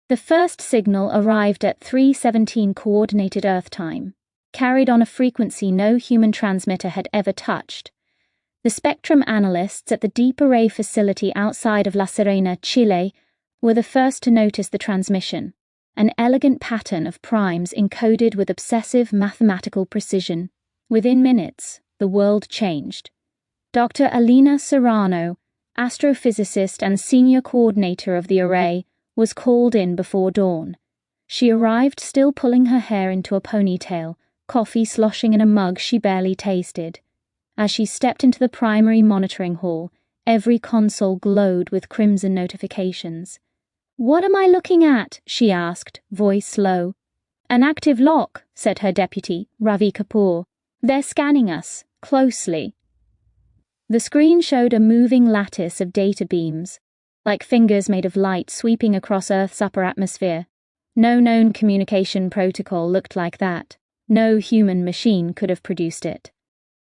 The first signal arrived at 3:17 Coordinated Earth time, carried on a frequency no human transmitter had ever touched. The spectrum analysts at the Deep Array facility outside of La Serena, Chile, were the first to notice the transmission, an elegant pattern of primes encoded with obsessive mathematical precision. Within minutes, the world changed. Dr. Alina Serrano, astrophysicist and senior coordinator of the array, was called in before dawn. She arrived still pulling her hair into a ponytail, coffee sloshing in a mug she barely tasted. As she stepped into the primary monitoring hall, every console glowed with crimson notifications. "What am I looking at?" she asked, voice low. "An active lock," said her deputy, Ravi Kapoor. "They're scanning us, closely." The screen showed a moving lattice of data beams, like fingers made of light sweeping across Earth's upper atmosphere. No known communication protocol looked like that. No human machine could have produced it.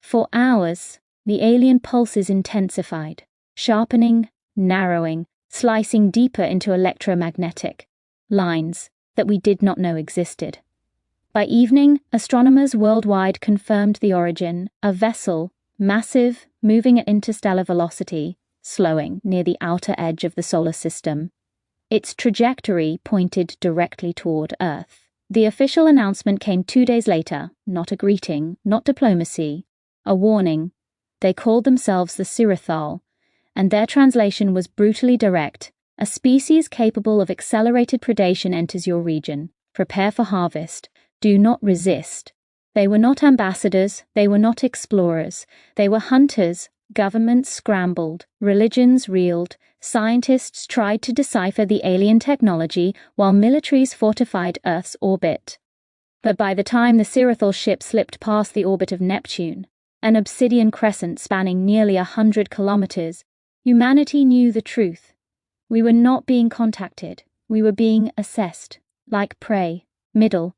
For hours, the alien pulses intensified, sharpening, narrowing, slicing deeper into electromagnetic lines that we did not know existed. By evening, astronomers worldwide confirmed the origin, a vessel, massive, moving at interstellar velocity, slowing near the outer edge of the solar system. Its trajectory pointed directly toward Earth. The official announcement came 2 days later, not a greeting, not diplomacy, a warning. They called themselves the Syrithal, and their translation was brutally direct. A species capable of accelerated predation enters your region. Prepare for harvest. Do not resist. They were not ambassadors, they were not explorers. They were hunters. Governments scrambled, religions reeled, scientists tried to decipher the alien technology while militaries fortified Earth's orbit. But by the time the Syrithal ship slipped past the orbit of Neptune, an obsidian crescent spanning nearly 100 kilometers, humanity knew the truth. We were not being contacted, we were being assessed, like prey, middle.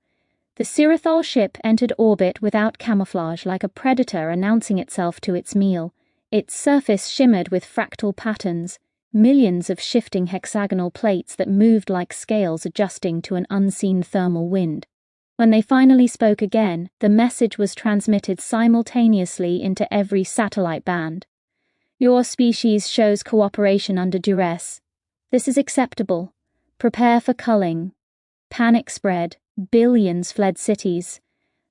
The Syrithal ship entered orbit without camouflage, like a predator announcing itself to its meal. Its surface shimmered with fractal patterns, millions of shifting hexagonal plates that moved like scales adjusting to an unseen thermal wind. When they finally spoke again, the message was transmitted simultaneously into every satellite band. Your species shows cooperation under duress. This is acceptable. Prepare for culling. Panic spread. Billions fled cities.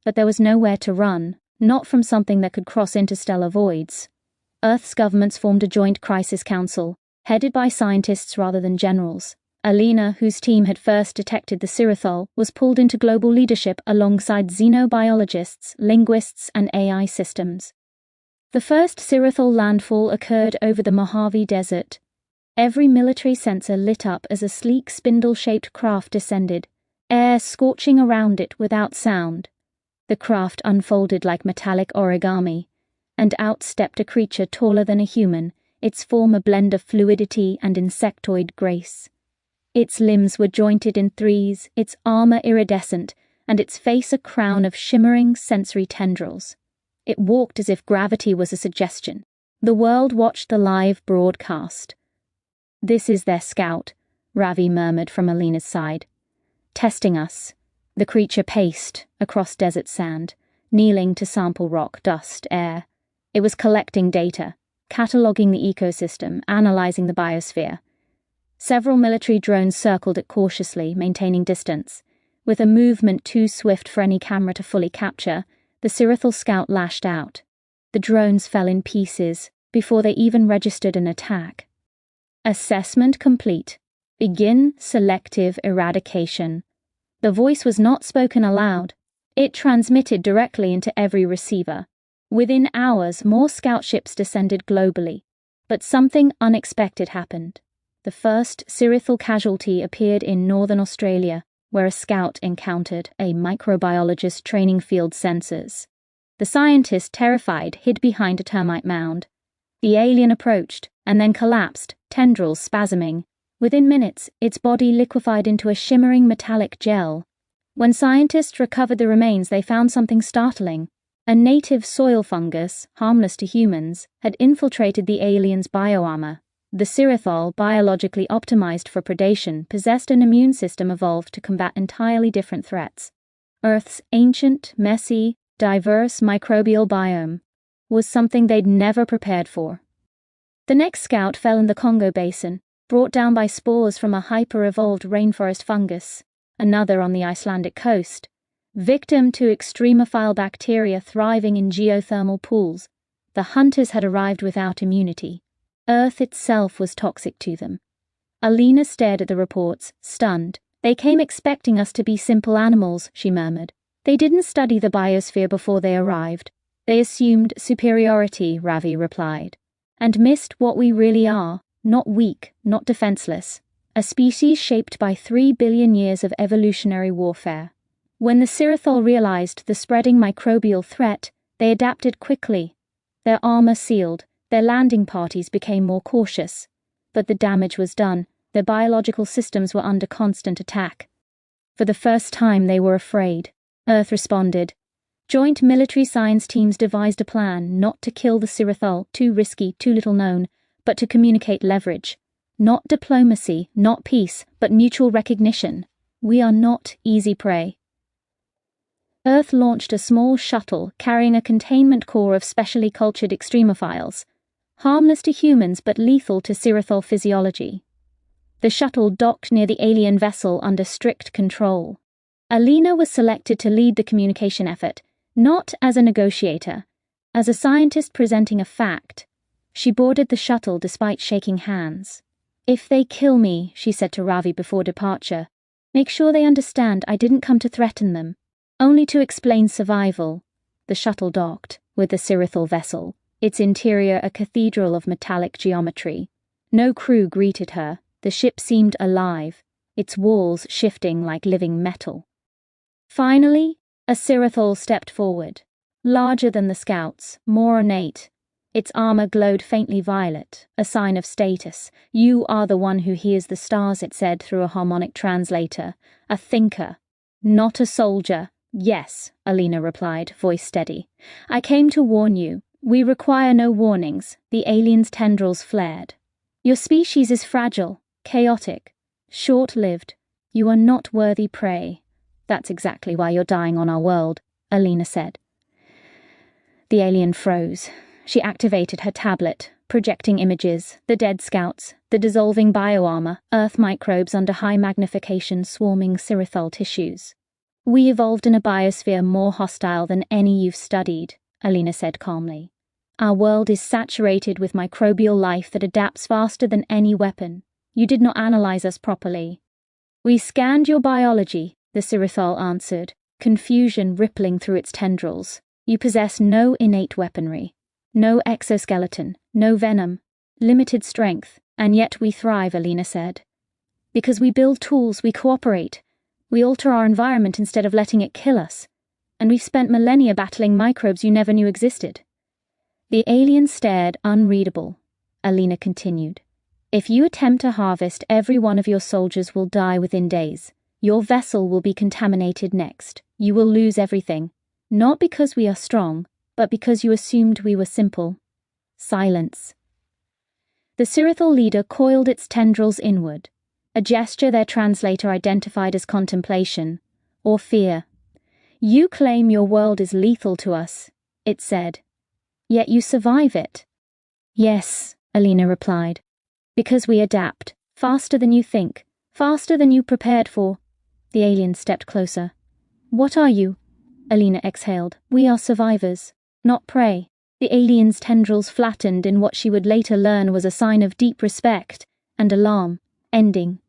But there was nowhere to run, not from something that could cross interstellar voids. Earth's governments formed a joint crisis council, headed by scientists rather than generals. Alina, whose team had first detected the Syrithal, was pulled into global leadership alongside xenobiologists, linguists, and AI systems. The first Syrithal landfall occurred over the Mojave Desert. Every military sensor lit up as a sleek spindle-shaped craft descended, air scorching around it without sound. The craft unfolded like metallic origami, and out stepped a creature taller than a human, its form a blend of fluidity and insectoid grace. Its limbs were jointed in threes, its armor iridescent, and its face a crown of shimmering sensory tendrils. It walked as if gravity was a suggestion. The world watched the live broadcast. "This is their scout," Ravi murmured from Alina's side. "Testing us." The creature paced across desert sand, kneeling to sample rock, dust, air. It was collecting data, cataloging the ecosystem, analyzing the biosphere. Several military drones circled it cautiously, maintaining distance. With a movement too swift for any camera to fully capture, the Syrithal scout lashed out. The drones fell in pieces before they even registered an attack. Assessment complete. Begin selective eradication. The voice was not spoken aloud. It transmitted directly into every receiver. Within hours, more scout ships descended globally. But something unexpected happened. The first Syrithal casualty appeared in northern Australia, where a scout encountered a microbiologist training field sensors. The scientist, terrified, hid behind a termite mound. The alien approached, and then collapsed, tendrils spasming. Within minutes, its body liquefied into a shimmering metallic gel. When scientists recovered the remains, they found something startling. A native soil fungus, harmless to humans, had infiltrated the alien's bioarmor. The Syrithal, biologically optimized for predation, possessed an immune system evolved to combat entirely different threats. Earth's ancient, messy, diverse microbial biome was something they'd never prepared for. The next scout fell in the Congo basin, brought down by spores from a hyper-evolved rainforest fungus, another on the Icelandic coast, victim to extremophile bacteria thriving in geothermal pools. The hunters had arrived without immunity. Earth itself was toxic to them. Alina stared at the reports, stunned. "They came expecting us to be simple animals," she murmured. "They didn't study the biosphere before they arrived. They assumed superiority," Ravi replied, "and missed what we really are, not weak, not defenseless. A species shaped by 3 billion years of evolutionary warfare." When the Syrithal realized the spreading microbial threat, they adapted quickly. Their armor sealed, their landing parties became more cautious. But the damage was done. Their biological systems were under constant attack. For the first time they were afraid. Earth responded. Joint military science teams devised a plan not to kill the Syrithal, too risky, too little known, but to communicate leverage. Not diplomacy, not peace, but mutual recognition. We are not easy prey. Earth launched a small shuttle carrying a containment core of specially cultured extremophiles, harmless to humans but lethal to Syrithal physiology. The shuttle docked near the alien vessel under strict control. Alina was selected to lead the communication effort, not as a negotiator, as a scientist presenting a fact. She boarded the shuttle despite shaking hands. "If they kill me," she said to Ravi before departure, "make sure they understand I didn't come to threaten them, only to explain survival." The shuttle docked with the Syrithal vessel, its interior a cathedral of metallic geometry. No crew greeted her. The ship seemed alive, its walls shifting like living metal. Finally, a Syrithal stepped forward, larger than the scouts, more ornate. Its armor glowed faintly violet, a sign of status. "You are the one who hears the stars," it said through a harmonic translator. "A thinker, not a soldier." "Yes," Alina replied, voice steady. "I came to warn you. We require no warnings." The alien's tendrils flared. "Your species is fragile, chaotic, short-lived. You are not worthy prey. That's exactly why you're dying on our world," Alina said. The alien froze. She activated her tablet, projecting images, the dead scouts, the dissolving bioarmor, Earth microbes under high magnification swarming Syrithal tissues. "We evolved in a biosphere more hostile than any you've studied," Alina said calmly. "Our world is saturated with microbial life that adapts faster than any weapon. You did not analyze us properly." "We scanned your biology," the Syrithal answered, confusion rippling through its tendrils. "You possess no innate weaponry. No exoskeleton, no venom, limited strength, and yet we thrive," Alina said. "Because we build tools, we cooperate. We alter our environment instead of letting it kill us. And we've spent millennia battling microbes you never knew existed." The alien stared, unreadable. Alina continued. "If you attempt to harvest, every one of your soldiers will die within days. Your vessel will be contaminated next. You will lose everything. Not because we are strong, but because you assumed we were simple." Silence. The Syrithal leader coiled its tendrils inward, a gesture their translator identified as contemplation, or fear. "You claim your world is lethal to us," it said. "Yet you survive it." "Yes," Alina replied, "because we adapt, faster than you think, faster than you prepared for." The alien stepped closer. "What are you?" Alina exhaled. "We are survivors, not prey." The alien's tendrils flattened in what she would later learn was a sign of deep respect and alarm, ending.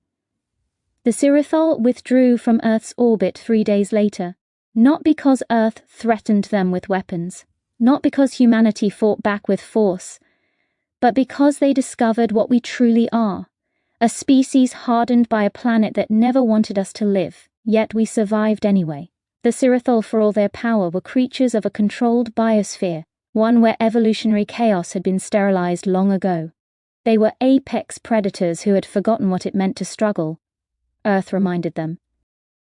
The Syrithal withdrew from Earth's orbit 3 days later, not because Earth threatened them with weapons, not because humanity fought back with force, but because they discovered what we truly are, a species hardened by a planet that never wanted us to live, yet we survived anyway. The Syrithal, for all their power, were creatures of a controlled biosphere, one where evolutionary chaos had been sterilized long ago. They were apex predators who had forgotten what it meant to struggle, Earth reminded them.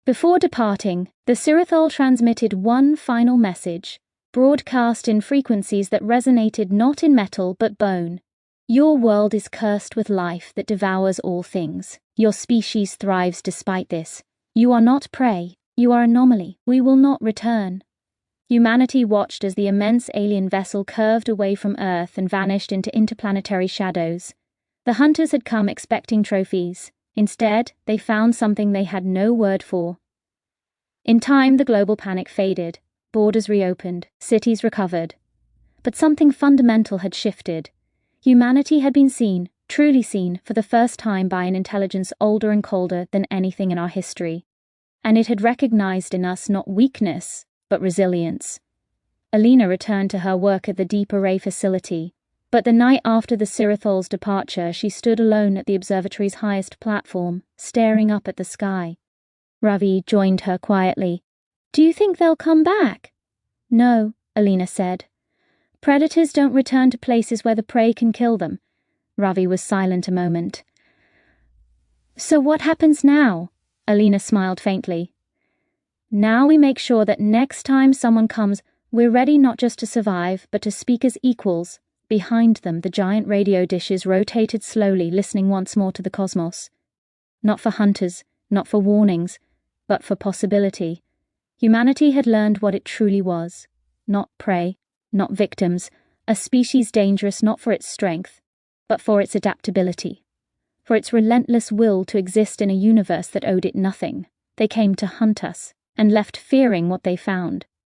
Before departing, the Syrithal transmitted one final message, broadcast in frequencies that resonated not in metal but bone. Your world is cursed with life that devours all things. Your species thrives despite this. You are not prey. You are anomaly. We will not return." Humanity watched as the immense alien vessel curved away from Earth and vanished into interplanetary shadows. The hunters had come expecting trophies. Instead, they found something they had no word for. In time, the global panic faded. Borders reopened. Cities recovered. But something fundamental had shifted. Humanity had been seen, truly seen, for the first time by an intelligence older and colder than anything in our history. And it had recognized in us not weakness, but resilience. Alina returned to her work at the Deep Array facility, but the night after the Syrithal's departure, she stood alone at the observatory's highest platform, staring up at the sky. Ravi joined her quietly. "Do you think they'll come back?" "No," Alina said. "Predators don't return to places where the prey can kill them." Ravi was silent a moment. "So what happens now?" Alina smiled faintly. "Now we make sure that next time someone comes, we're ready not just to survive, but to speak as equals." Behind them, the giant radio dishes rotated slowly, listening once more to the cosmos. Not for hunters, not for warnings, but for possibility. Humanity had learned what it truly was. Not prey, not victims, a species dangerous not for its strength, but for its adaptability. For its relentless will to exist in a universe that owed it nothing. They came to hunt us, and left fearing what they found.